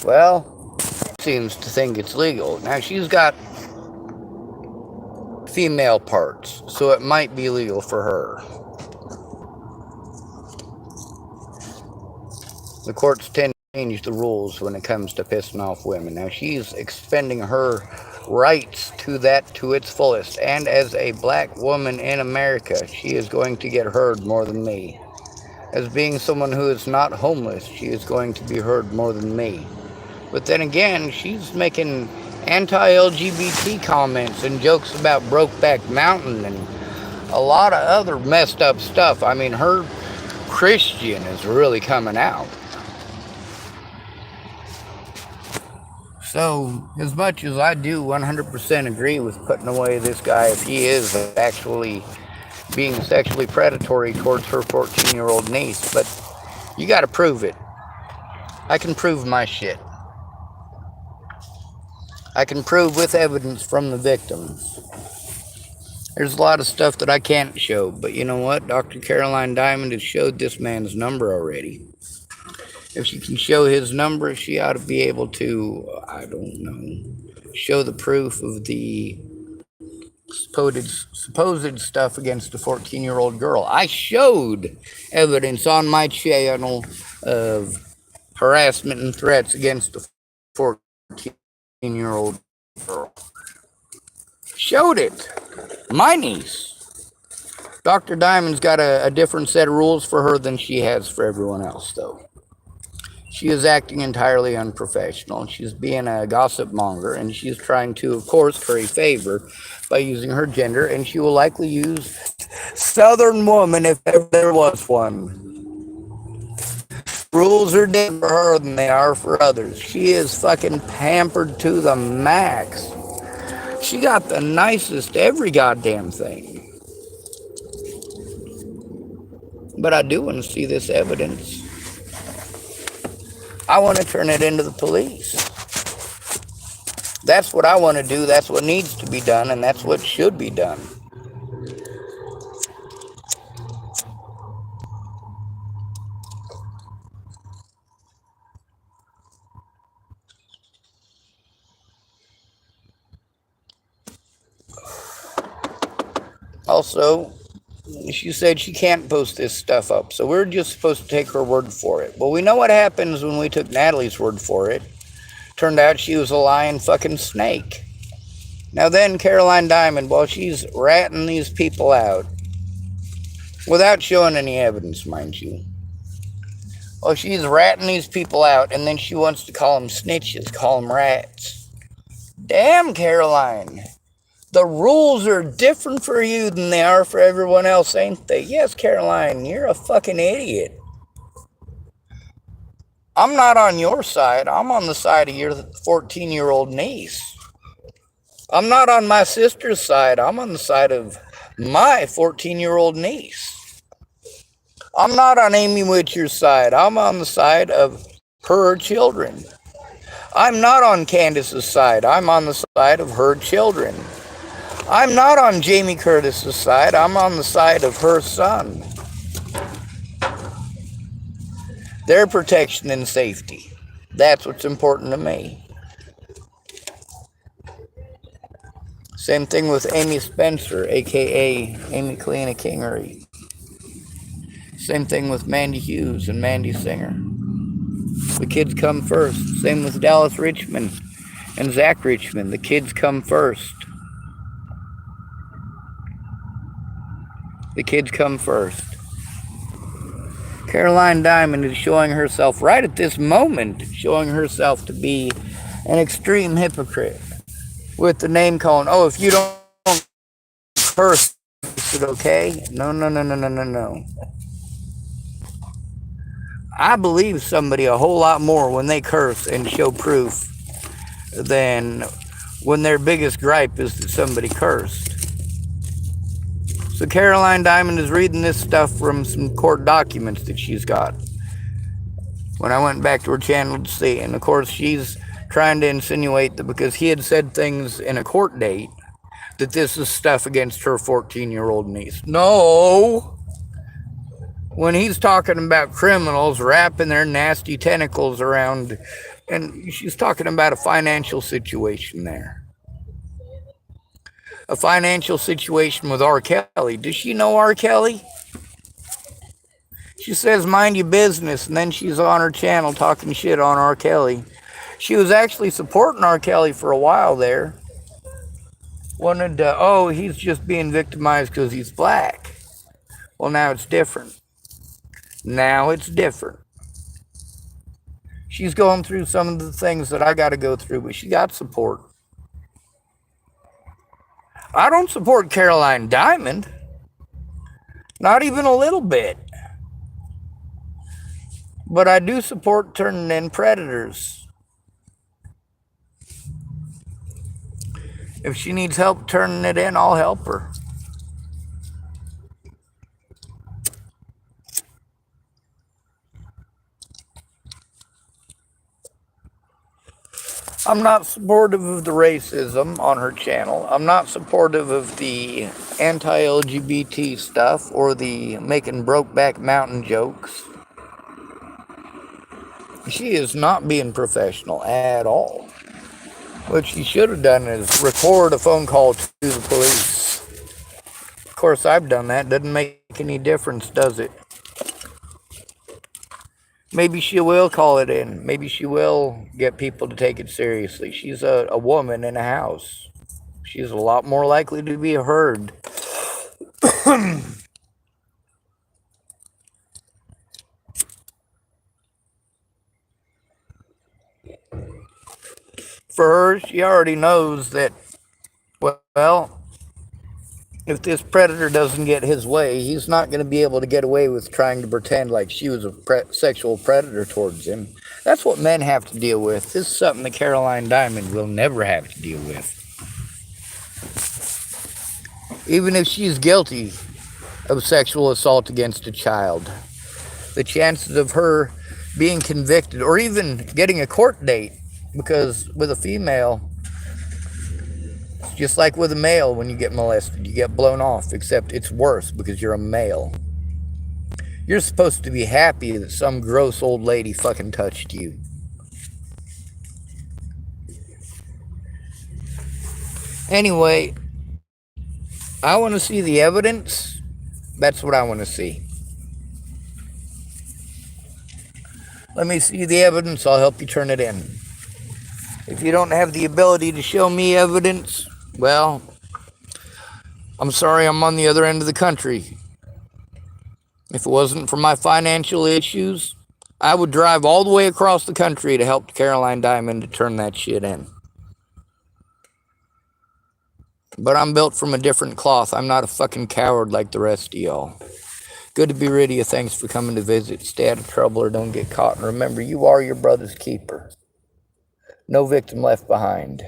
Well, seems to think it's legal. Now, she's got female parts, so it might be legal for her. The courts tend to change the rules when it comes to pissing off women. Now, she's expending her rights to that to its fullest, and as a black woman in America, she is going to get heard more than me. As being someone who is not homeless, she is going to be heard more than me. But then again, she's making anti-LGBT comments and jokes about Brokeback Mountain and a lot of other messed up stuff. I mean, her Christian is really coming out. So, as much as I do 100% agree with putting away this guy if he is actually being sexually predatory towards her 14-year-old niece, but you gotta prove it. I can prove my shit. I can prove with evidence from the victims. There's a lot of stuff that I can't show, but you know what? Dr. Caroline Diamond has showed this man's number already. If she can show his number, she ought to be able to, I don't know, show the proof of the supposed stuff against a 14-year-old girl. I showed evidence on my channel of harassment and threats against a 14-year-old girl. Showed it. My niece. Dr. Diamond's got a different set of rules for her than she has for everyone else, though. She is acting entirely unprofessional. She's being a gossip monger, and she's trying to, of course, curry favor by using her gender, and she will likely use Southern woman if ever there was one. Rules are different for her than they are for others. She is fucking pampered to the max. She got the nicest every goddamn thing. But I do want to see this evidence. I want to turn it into the police. That's what I want to do. That's what needs to be done, and that's what should be done. Also, she said she can't post this stuff up, so we're just supposed to take her word for it. Well, we know what happens when we took Natalie's word for it. Turned out she was a lying fucking snake. Now then, Caroline Diamond, while she's ratting these people out, without showing any evidence, mind you, while she's ratting these people out, and then she wants to call them snitches, call them rats. Damn, Caroline. The rules are different for you than they are for everyone else, ain't they? Yes, Caroline, you're a fucking idiot. I'm not on your side. I'm on the side of your 14-year-old niece. I'm not on my sister's side. I'm on the side of my 14-year-old niece. I'm not on Amy Witcher's side. I'm on the side of her children. I'm not on Candace's side. I'm on the side of her children. I'm not on Jamie Curtis's side. I'm on the side of her son. Their protection and safety. That's what's important to me. Same thing with Amy Spencer, aka Amy Kalina Kingery. Same thing with Mandy Hughes and Mandy Singer. The kids come first. Same with Dallas Richmond and Zach Richmond. The kids come first. The kids come first. Caroline Diamond is showing herself, right at this moment, showing herself to be an extreme hypocrite. With the name calling, oh, if you don't curse, is it okay? No. I believe somebody a whole lot more when they curse and show proof than when their biggest gripe is that somebody cursed. So Caroline Diamond is reading this stuff from some court documents that she's got. When I went back to her channel to see, and of course she's trying to insinuate that because he had said things in a court date, that this is stuff against her 14-year-old niece. No! when he's talking about criminals wrapping their nasty tentacles around, and she's talking about a financial situation there. A financial situation with R. Kelly. Does she know R. Kelly? She says, mind your business, and then she's on her channel talking shit on R. Kelly. She was actually supporting R. Kelly for a while there. Wanted to, oh, he's just being victimized because he's black. Well, now it's different. Now it's different. She's going through some of the things that I got to go through, but she got support. I don't support Caroline Diamond. Not even a little bit. But I do support turning in predators. If she needs help turning it in, I'll help her. I'm not supportive of the racism on her channel. I'm not supportive of the anti-LGBT stuff or the making Brokeback Mountain jokes. She is not being professional at all. What she should have done is record a phone call to the police. Of course, I've done that. Doesn't make any difference, does it? Maybe she will call it in. Maybe she will get people to take it seriously. She's a woman in a house. She's a lot more likely to be heard. For her, she already knows that, well, if this predator doesn't get his way, he's not going to be able to get away with trying to pretend like she was a sexual predator towards him. That's what men have to deal with. This is something that Caroline Diamond will never have to deal with. Even if she's guilty of sexual assault against a child, the chances of her being convicted or even getting a court date, because with a female, just like with a male, when you get molested, you get blown off, except it's worse because you're a male. You're supposed to be happy that some gross old lady fucking touched you. Anyway, I want to see the evidence. That's what I want to see. Let me see the evidence. I'll help you turn it in. If you don't have the ability to show me evidence, well, I'm sorry, I'm on the other end of the country. If it wasn't for my financial issues, I would drive all the way across the country to help Caroline Diamond to turn that shit in. But I'm built from a different cloth. I'm not a fucking coward like the rest of y'all. Good to be rid of you. Thanks for coming to visit. Stay out of trouble or don't get caught. And remember, you are your brother's keeper. No victim left behind.